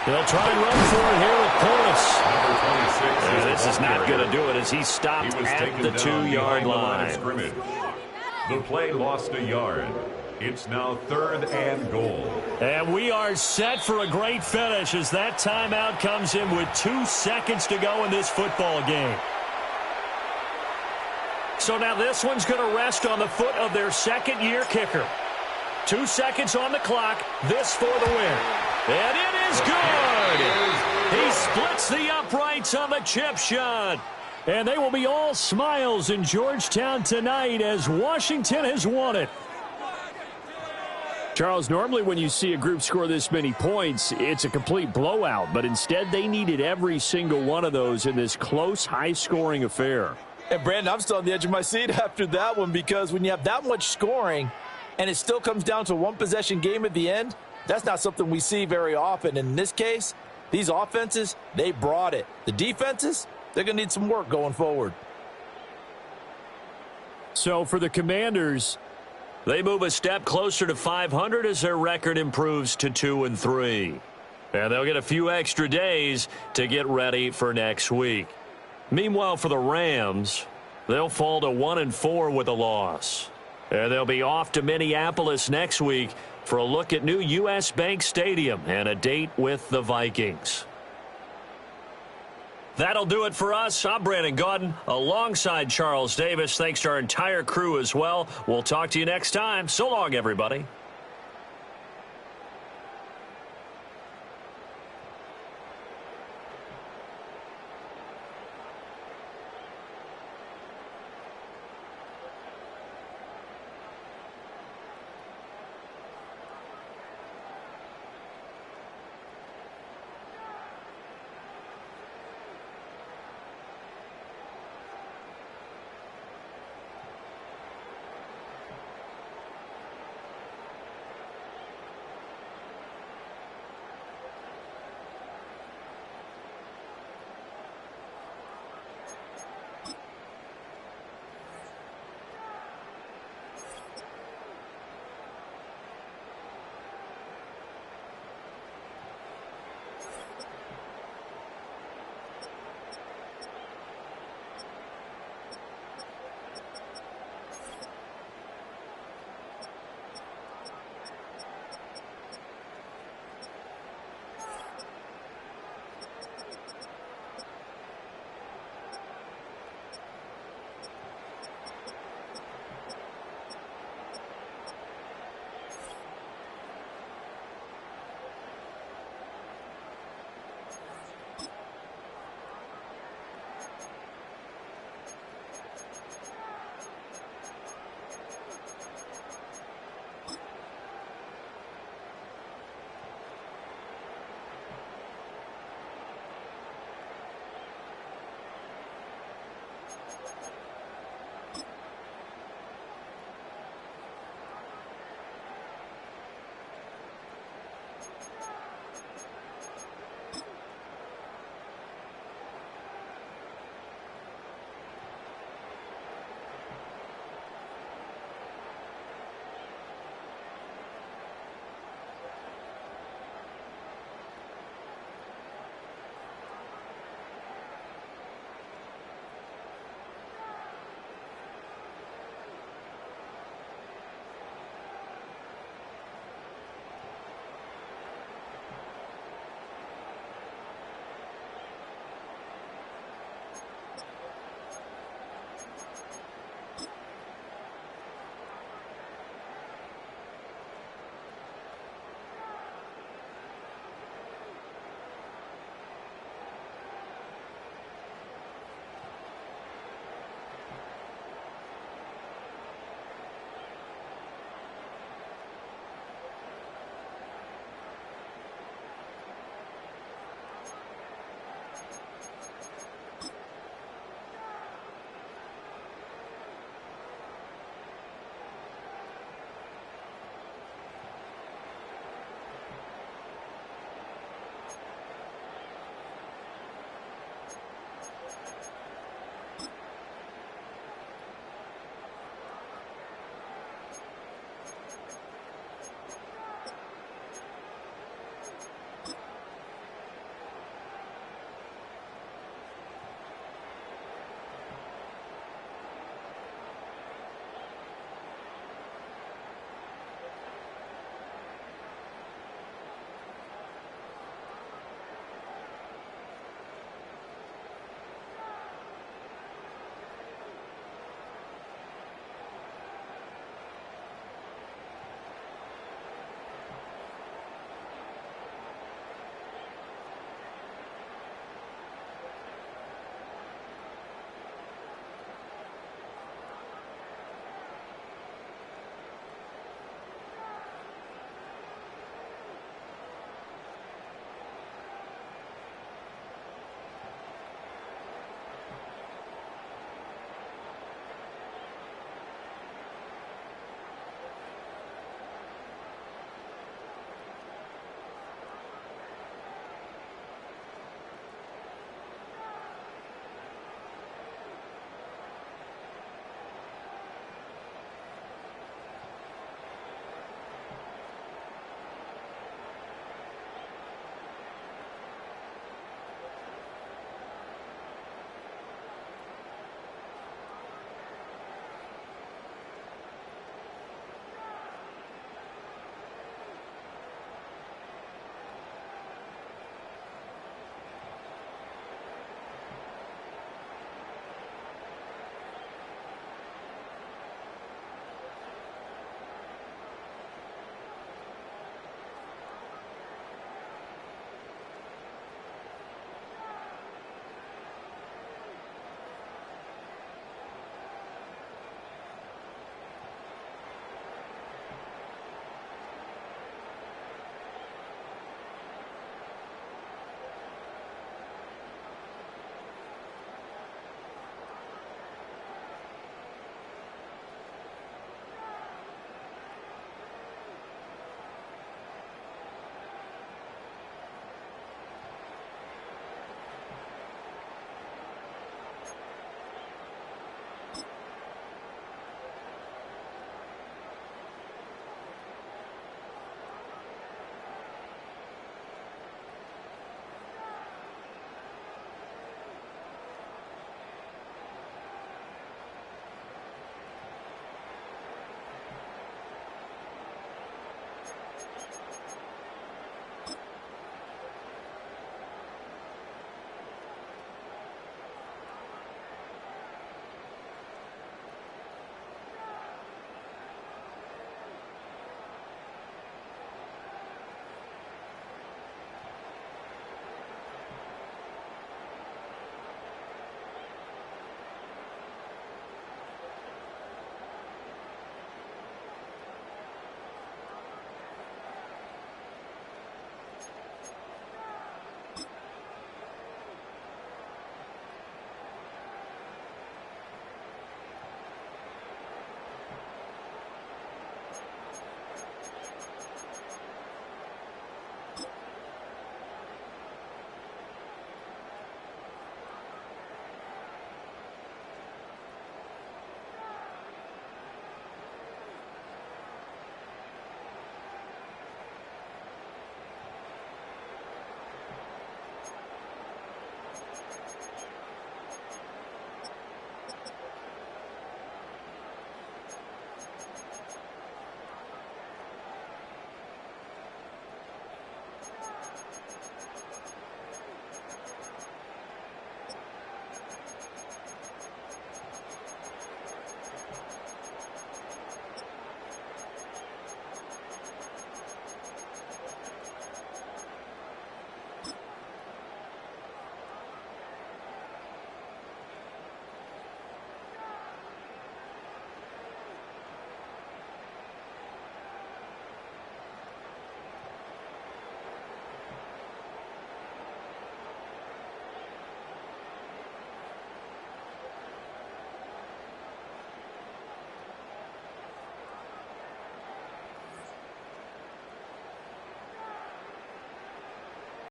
They'll try and run for it here with Portis. This is not going to do it as he stopped at the 2-yard line. The play lost a yard. It's now 3rd and goal. And we are set for a great finish as that timeout comes in with 2 seconds to go in this football game. So now this one's going to rest on the foot of their 2nd-year kicker. 2 seconds on the clock. This for the win. And it is good. He splits the uprights on the chip shot. And they will be all smiles in Georgetown tonight as Washington has won it. Charles, normally when you see a group score this many points, it's a complete blowout. But instead, they needed every single one of those in this close, high-scoring affair. And, Brandon, I'm still on the edge of my seat after that one because when you have that much scoring and it still comes down to a one-possession game at the end, that's not something we see very often. In this case, these offenses, they brought it. The defenses, they're going to need some work going forward. So for the Commanders, they move a step closer to 500 as their record improves to 2-3. And they'll get a few extra days to get ready for next week. Meanwhile, for the Rams, they'll fall to 1-4 with a loss. And they'll be off to Minneapolis next week for a look at new U.S. Bank Stadium and a date with the Vikings. That'll do it for us. I'm Brandon Gaudin alongside Charles Davis. Thanks to our entire crew as well. We'll talk to you next time. So long, everybody.